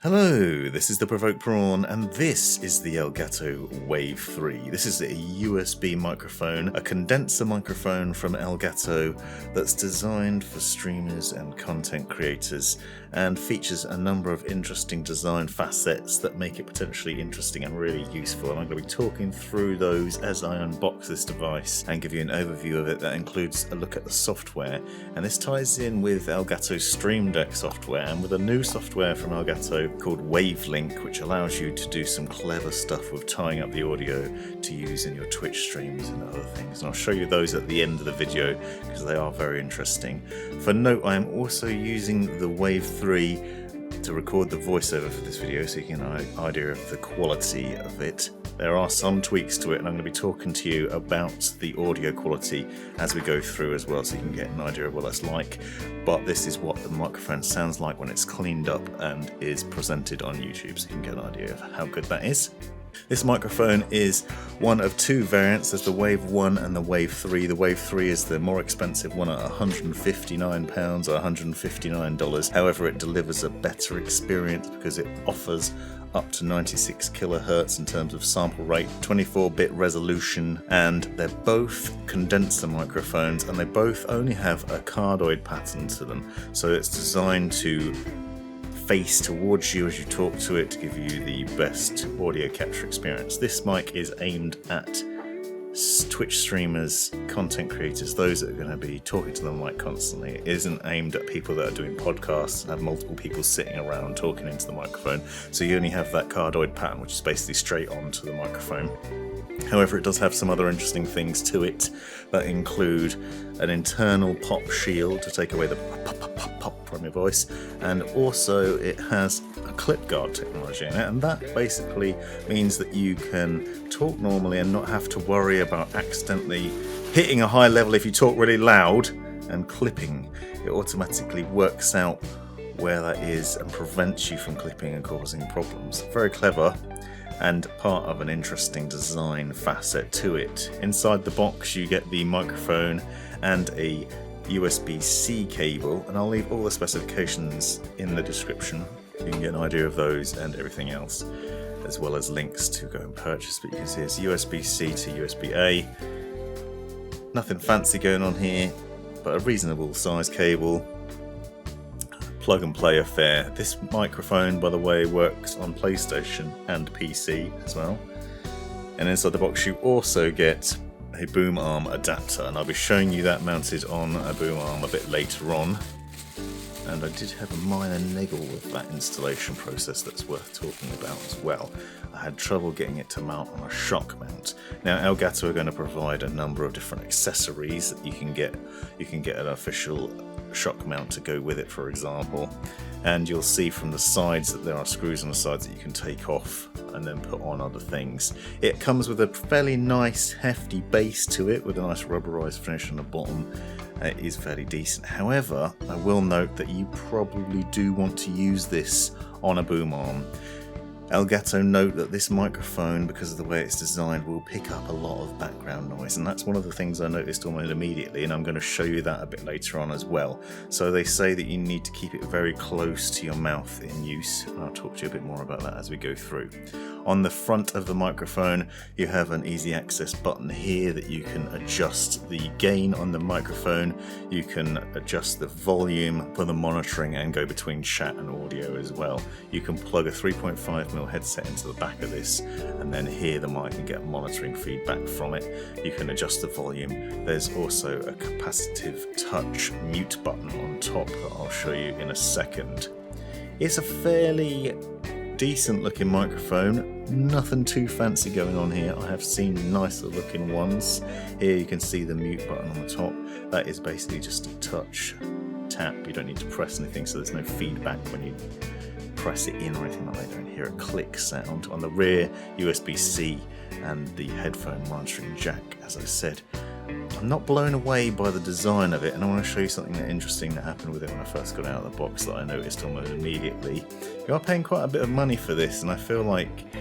Hello, this is the Provoked Prawn, and this is the Elgato Wave 3. This is a USB microphone, a condenser microphone from Elgato that's designed for streamers and content creators, and features a number of interesting design facets that make it potentially interesting and really useful. And I'm going to be talking through those as I unbox this device and give you an overview of it that includes a look at the software. And this ties in with Elgato Stream Deck software and with a new software from Elgato called Wave, which allows you to do some clever stuff with tying up the audio to use in your Twitch streams and other things. And I'll show you those at the end of the video because they are very interesting. For note, I am also using the Wave 3 to record the voiceover for this video so you can get an idea of the quality of it. There are some tweaks to it, and I'm going to be talking to you about the audio quality as we go through as well, so you can get an idea of what that's like. But this is what the microphone sounds like when it's cleaned up and is presented on YouTube, so you can get an idea of how good that is. This microphone is one of two variants. There's the Wave 1 and the Wave 3. The Wave 3 is the more expensive one at £159 or $159. However, it delivers a better experience because it offers up to 96 kilohertz in terms of sample rate, 24-bit resolution, and they're both condenser microphones, and they both only have a cardioid pattern to them. So it's designed to face towards you as you talk to it to give you the best audio capture experience. This mic is aimed at Twitch streamers, content creators, those that are going to be talking to the mic constantly. It isn't aimed at people that are doing podcasts and have multiple people sitting around talking into the microphone. So you only have that cardioid pattern, which is basically straight onto the microphone. However, it does have some other interesting things to it that include an internal pop shield to take away the pop from your voice, and also it has a Clipguard technology in it, and that basically means that you can talk normally and not have to worry about accidentally hitting a high level if you talk really loud and clipping. It automatically works out where that is and prevents you from clipping and causing problems. Very clever, and part of an interesting design facet to it. Inside the box you get the microphone and a USB-C cable, and I'll leave all the specifications in the description. You can get an idea of those and everything else, as well as links to go and purchase. But you can see it's USB-C to USB-A. Nothing fancy going on here, but a reasonable size cable. Plug and play affair. This microphone, by the way, works on PlayStation and PC as well. And inside the box you also get a boom arm adapter, and I'll be showing you that mounted on a boom arm a bit later on. And I did have a minor niggle with that installation process that's worth talking about as well. I had trouble getting it to mount on a shock mount. Now Elgato are going to provide a number of different accessories that you can get. You can get an official shock mount to go with it, for example, and you'll see from the sides that there are screws on the sides that you can take off and then put on other things. It comes with a fairly nice hefty base to it with a nice rubberized finish on the bottom. It is fairly decent. However, I will note that you probably do want to use this on a boom arm. Elgato note that this microphone, because of the way it's designed, will pick up a lot of background noise, and that's one of the things I noticed almost immediately, and I'm going to show you that a bit later on as well. So they say that you need to keep it very close to your mouth in use, and I'll talk to you a bit more about that as we go through. On the front of the microphone you have an easy access button here that you can adjust the gain on the microphone, you can adjust the volume for the monitoring and go between chat and audio as well. You can plug a 3.5mm headset into the back of this and then hear the mic and get monitoring feedback from it. You can adjust the volume. There's also a capacitive touch mute button on top that I'll show you in a second. It's a fairly decent looking microphone, nothing too fancy going on here. I have seen nicer looking ones. Here you can see the mute button on the top. That is basically just a touch tap. You don't need to press anything, so there's no feedback when you press it in or anything like that. You don't hear a click sound. On the rear, USB-C and the headphone monitoring jack, as I said. I'm not blown away by the design of it, and I want to show you something interesting that happened with it when I first got out of the box that I noticed almost immediately. You are paying quite a bit of money for this, and I feel like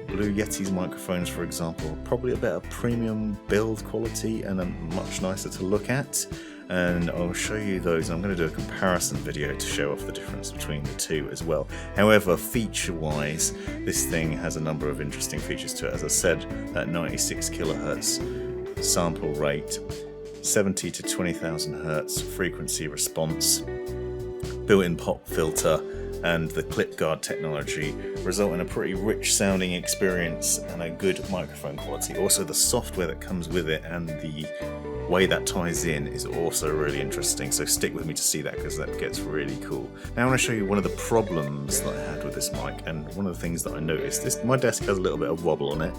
Blue Yeti's microphones, for example, are probably a better premium build quality and are much nicer to look at. and I'll show you those. I'm going to do a comparison video to show off the difference between the two as well. However, feature-wise, this thing has a number of interesting features to it. As I said, at 96 kHz sample rate, 70 to 20,000 Hz frequency response, built-in pop filter, and the Clipguard technology result in a pretty rich sounding experience and a good microphone quality. Also, the software that comes with it and the way that ties in is also really interesting, so stick with me to see that because that gets really cool. Now I want to show you one of the problems that I had with this mic, and one of the things that I noticed. My desk has a little bit of wobble on it,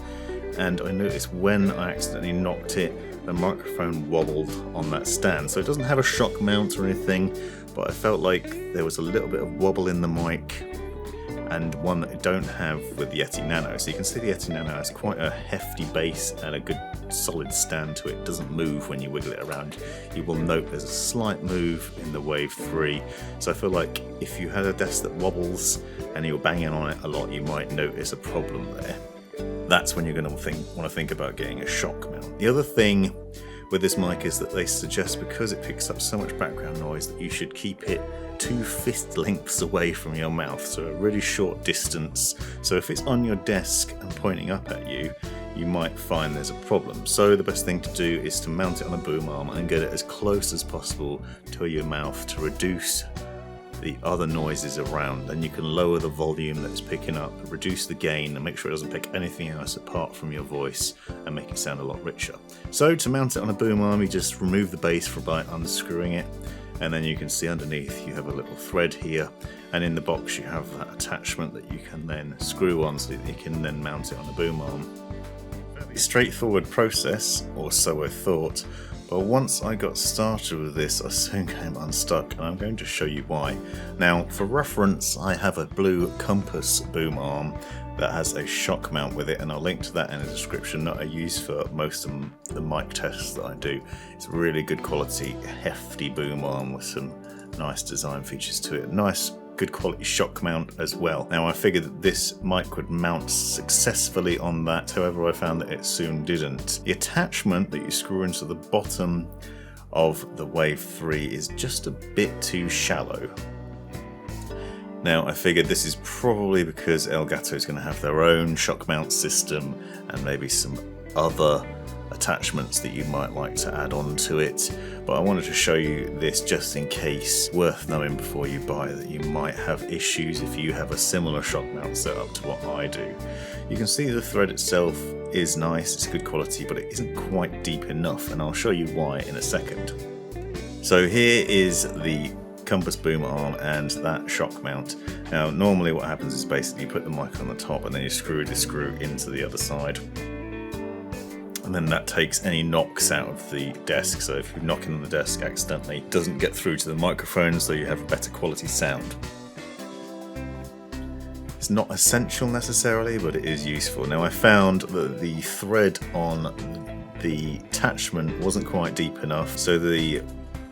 and I noticed when I accidentally knocked it, the microphone wobbled on that stand. So it doesn't have a shock mount or anything, but I felt like there was a little bit of wobble in the mic, and one that I don't have with the Yeti Nano. So you can see the Yeti Nano has quite a hefty base and a good solid stand to it. It doesn't move when you wiggle it around. You will note there's a slight move in the Wave 3. So I feel like if you had a desk that wobbles and you're banging on it a lot, you might notice a problem there. That's when you're going to want to think about getting a shock mount. The other thing with this mic is that they suggest, because it picks up so much background noise, that you should keep it 2 fist lengths away from your mouth, so a really short distance. So if it's on your desk and pointing up at you, you might find there's a problem. So the best thing to do is to mount it on a boom arm and get it as close as possible to your mouth to reduce the other noises around. Then you can lower the volume that it's picking up, reduce the gain, and make sure it doesn't pick anything else apart from your voice and make it sound a lot richer. So to mount it on a boom arm, you just remove the base by unscrewing it, and then you can see underneath you have a little thread here, and in the box you have that attachment that you can then screw on so that you can then mount it on the boom arm. Fairly straightforward process, or so I thought. But once I got started with this, I soon came unstuck, and I'm going to show you why. Now, for reference, I have a blue Compass boom arm that has a shock mount with it, and I'll link to that in the description, that I use for most of the mic tests that I do. It's a really good quality, hefty boom arm with some nice design features to it. Nice, good quality shock mount as well. Now I figured that this mic would mount successfully on that, however I found that it soon didn't. The attachment that you screw into the bottom of the Wave 3 is just a bit too shallow. Now I figured this is probably because Elgato is going to have their own shock mount system and maybe some other attachments that you might like to add on to it, but I wanted to show you this just in case, worth knowing before you buy, that you might have issues if you have a similar shock mount set up to what I do. You can see the thread itself is nice, it's good quality, but it isn't quite deep enough, and I'll show you why in a second. So here is the Compass boom arm and that shock mount. Now normally what happens is basically you put the mic on the top and then you screw the screw into the other side, and then that takes any knocks out of the desk. So if you're knocking on the desk accidentally, it doesn't get through to the microphone, so you have a better quality sound. It's not essential necessarily, but it is useful. Now I found that the thread on the attachment wasn't quite deep enough, so the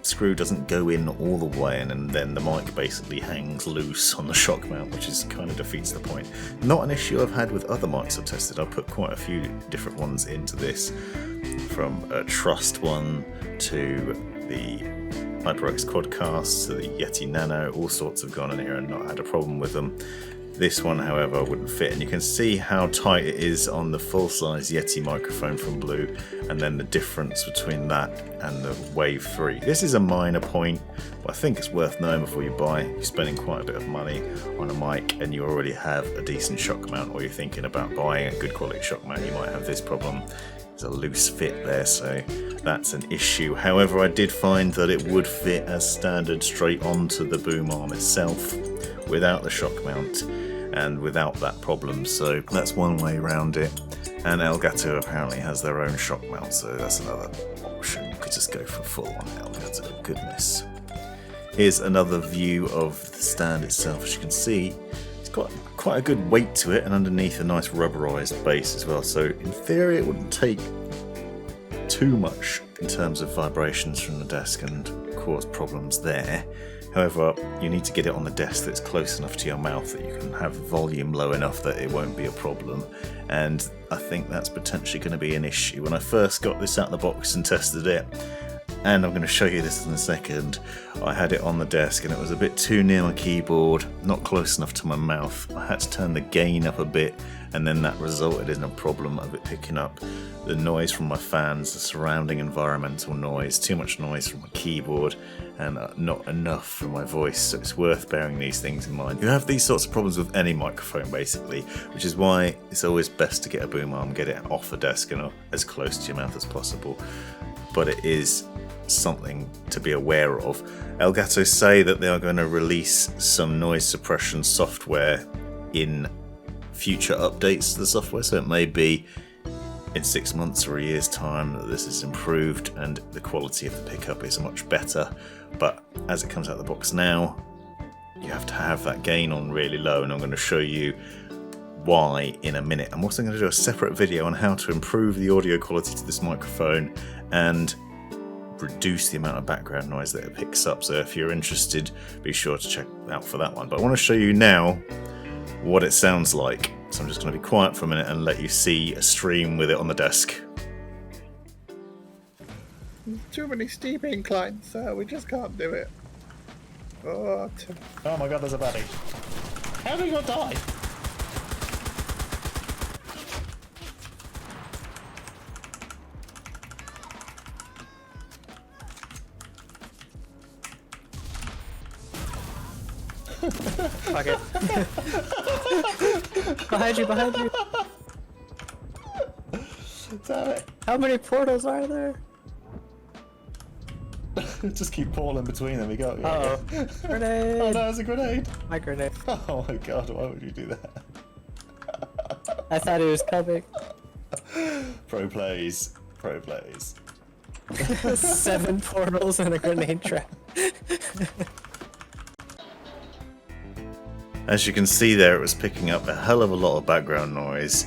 screw doesn't go in all the way, and then the mic basically hangs loose on the shock mount, which is kind of defeats the point. Not an issue I've had with other mics I've tested. I've put quite a few different ones into this, from a Trust one to the HyperX Quadcast to the Yeti Nano. All sorts have gone in here and not had a problem with them. This one, however, wouldn't fit, and you can see how tight it is on the full-size Yeti microphone from Blue, and then the difference between that and the Wave 3. This is a minor point, but I think it's worth knowing before you buy. If you're spending quite a bit of money on a mic and you already have a decent shock mount, or you're thinking about buying a good quality shock mount, you might have this problem. There's a loose fit there, so that's an issue. However, I did find that it would fit as standard straight onto the boom arm itself without the shock mount and without that problem, so that's one way around it. And Elgato apparently has their own shock mount, so that's another option. You could just go for full on Elgato, goodness. Here's another view of the stand itself. As you can see, it's got quite a good weight to it, and underneath a nice rubberized base as well, so in theory it wouldn't take too much in terms of vibrations from the desk and cause problems there. However, you need to get it on the desk that's close enough to your mouth that you can have volume low enough that it won't be a problem, and I think that's potentially going to be an issue. When I first got this out of the box and tested it, And I'm going to show you this in a second. I had it on the desk and it was a bit too near my keyboard, not close enough to my mouth. I had to turn the gain up a bit, and then that resulted in a problem of it picking up the noise from my fans, the surrounding environmental noise, too much noise from my keyboard, and not enough from my voice. So it's worth bearing these things in mind. You have these sorts of problems with any microphone basically, which is why it's always best to get a boom arm, get it off the desk and as close to your mouth as possible. But it is something to be aware of. Elgato say that they are going to release some noise suppression software in future updates to the software, so it may be in 6 months or a year's time that this is improved and the quality of the pickup is much better. But as it comes out of the box now, you have to have that gain on really low, and I'm going to show you why in a minute. I'm also going to do a separate video on how to improve the audio quality to this microphone and reduce the amount of background noise that it picks up. So if you're interested, be sure to check out for that one. But I want to show you now what it sounds like. So I'm just going to be quiet for a minute and let you see a stream with it on the desk. Too many steep inclines, sir. We just can't do it. Oh my god, there's a baddie. How do you not die? Fuck it. Behind you. Damn it. How many portals are there? Just keep falling between them. We go. Uh oh. Grenade. Oh no, it's a grenade. My grenade. Oh my god, why would you do that? I thought he was coming. Pro plays. 7 portals and a grenade trap. As you can see there, it was picking up a hell of a lot of background noise,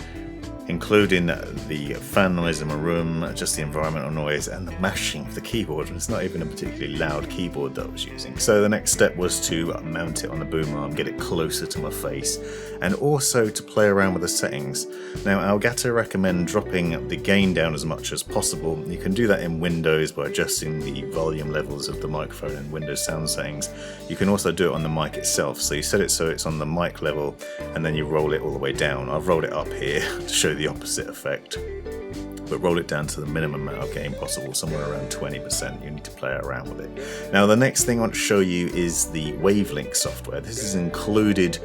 including the fan noise in my room, just the environmental noise, and the mashing of the keyboard. And it's not even a particularly loud keyboard that I was using. So the next step was to mount it on the boom arm, get it closer to my face, and also to play around with the settings. Now, Elgato recommend dropping the gain down as much as possible. You can do that in Windows by adjusting the volume levels of the microphone in Windows sound settings. You can also do it on the mic itself. So you set it so it's on the mic level, and then you roll it all the way down. I've rolled it up here to show the opposite effect, but roll it down to the minimum amount of gain possible, somewhere around 20%. You need to play around with it. Now, the next thing I want to show you is the Wavelink software. This is included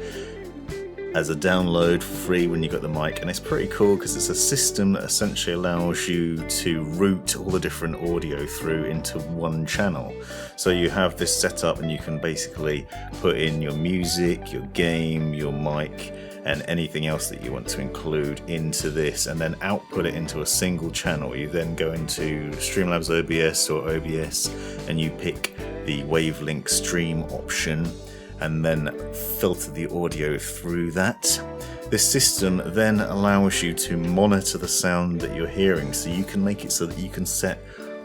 as a download for free when you got the mic, and it's pretty cool because it's a system that essentially allows you to route all the different audio through into one channel. So you have this set up and you can basically put in your music, your game, your mic, and anything else that you want to include into this, and then output it into a single channel. You then go into Streamlabs OBS or OBS and you pick the Wavelink stream option and then filter the audio through that. This system then allows you to monitor the sound that you're hearing, so you can make it so that you can set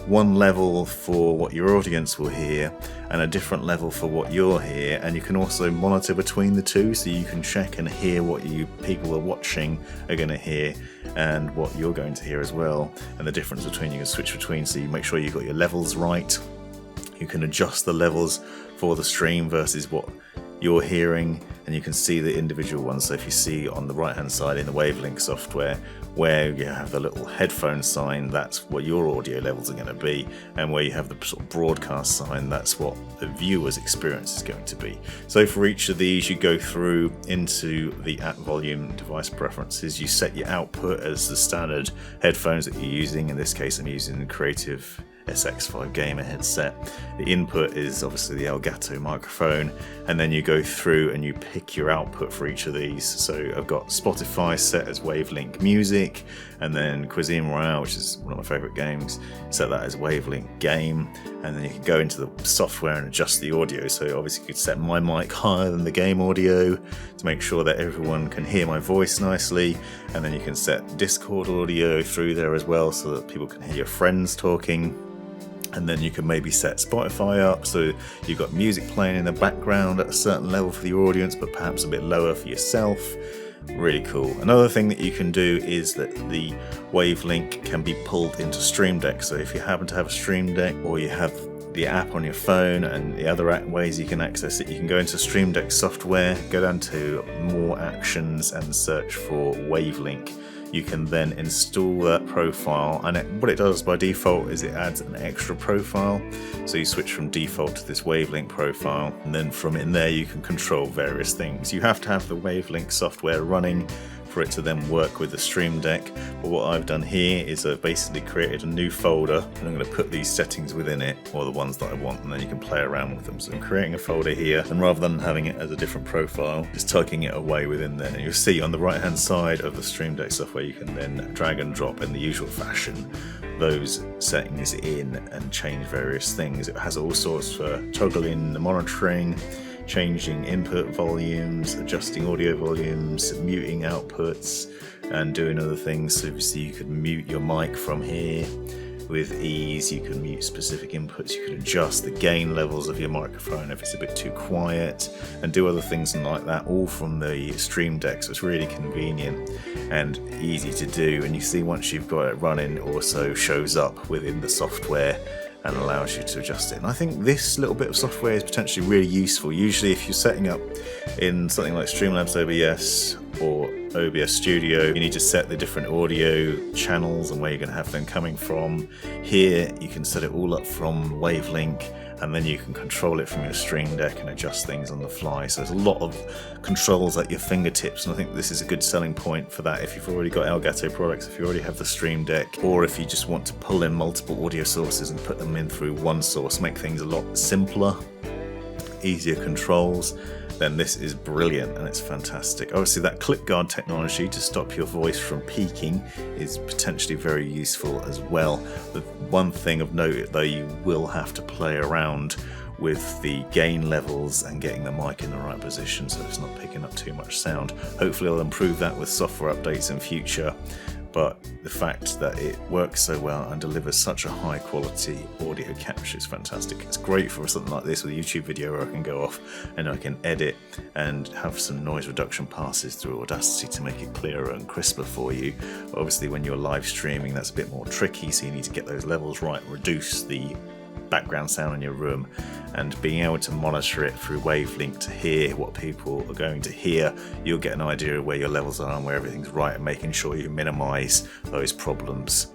one level for what your audience will hear and a different level for what you'll hear, and you can also monitor between the two, so you can check and hear what you people are watching are going to hear and what you're going to hear as well, and the difference between, you can switch between, so you make sure you've got your levels right. You can adjust the levels for the stream versus what you're hearing, and you can see the individual ones. So if you see on the right hand side in the Wavelink software where you have the little headphone sign, that's what your audio levels are going to be, and where you have the sort of broadcast sign, that's what the viewer's experience is going to be. So for each of these, you go through into the at volume device preferences, you set your output as the standard headphones that you're using. In this case, I'm using the Creative SX5 gamer headset. The input is obviously the Elgato microphone, and then you go through and you pick your output for each of these. So I've got Spotify set as Wavelink Music, and then Cuisine Royale, which is one of my favourite games, set that as Wavelink Game, and then you can go into the software and adjust the audio. So obviously you could set my mic higher than the game audio to make sure that everyone can hear my voice nicely, and then you can set Discord audio through there as well so that people can hear your friends talking. And then you can maybe set Spotify up so you've got music playing in the background at a certain level for your audience, but perhaps a bit lower for yourself. Really cool. Another thing that you can do is that the Wave link can be pulled into Stream Deck. So if you happen to have a Stream Deck, or you have the app on your phone and the other ways you can access it, you can go into Stream Deck software, go down to more actions and search for Wave link. You can then install that profile, and what it does by default is it adds an extra profile. So you switch from default to this Wavelink profile, and then from in there you can control various things. You have to have the Wavelink software running for it to then work with the Stream Deck. But what I've done here is I've basically created a new folder, and I'm going to put these settings within it, or the ones that I want, and then you can play around with them. So I'm creating a folder here, and rather than having it as a different profile, just tucking it away within there. And you'll see on the right hand side of the Stream Deck software, you can then drag and drop in the usual fashion those settings in and change various things. It has all sorts for toggling the monitoring, changing input volumes, adjusting audio volumes, muting outputs, and doing other things. So obviously you could mute your mic from here with ease, you can mute specific inputs, you can adjust the gain levels of your microphone if it's a bit too quiet, and do other things like that, all from the Stream Deck. So it's really convenient and easy to do, and you see once you've got it running, it also shows up within the software and allows you to adjust it. And I think this little bit of software is potentially really useful. Usually if you're setting up in something like Streamlabs OBS or OBS Studio, you need to set the different audio channels and where you're going to have them coming from. Here you can set it all up from Wavelink, and then you can control it from your Stream Deck and adjust things on the fly. So there's a lot of controls at your fingertips, and I think this is a good selling point for that if you've already got Elgato products, if you already have the Stream Deck, or if you just want to pull in multiple audio sources and put them in through one source, make things a lot simpler, easier controls. Then this is brilliant and it's fantastic. Obviously that Clipguard technology to stop your voice from peaking is potentially very useful as well. The one thing of note though, you will have to play around with the gain levels and getting the mic in the right position so it's not picking up too much sound. Hopefully I'll improve that with software updates in future. But the fact that it works so well and delivers such a high quality audio capture is fantastic. It's great for something like this with a YouTube video where I can go off and I can edit and have some noise reduction passes through Audacity to make it clearer and crisper for you. But obviously when you're live streaming that's a bit more tricky, so you need to get those levels right, reduce the background sound in your room, and being able to monitor it through Wavelink to hear what people are going to hear, you'll get an idea of where your levels are and where everything's right, and making sure you minimize those problems.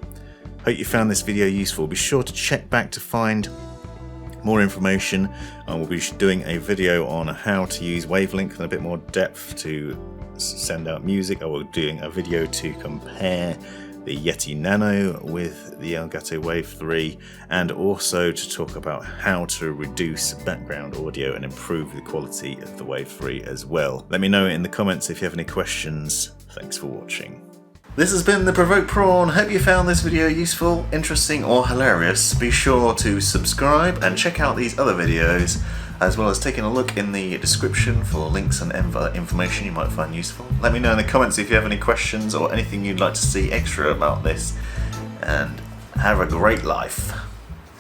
Hope you found this video useful. Be sure to check back to find more information, and we'll be doing a video on how to use Wavelink in a bit more depth to send out music. I will be doing a video to compare the Yeti Nano with the Elgato Wave 3, and also to talk about how to reduce background audio and improve the quality of the Wave 3 as well. Let me know in the comments if you have any questions. Thanks for watching. This has been the Provoked Prawn. Hope you found this video useful, interesting or hilarious. Be sure to subscribe and check out these other videos, as well as taking a look in the description for links and other information you might find useful. Let me know in the comments if you have any questions or anything you'd like to see extra about this, and have a great life.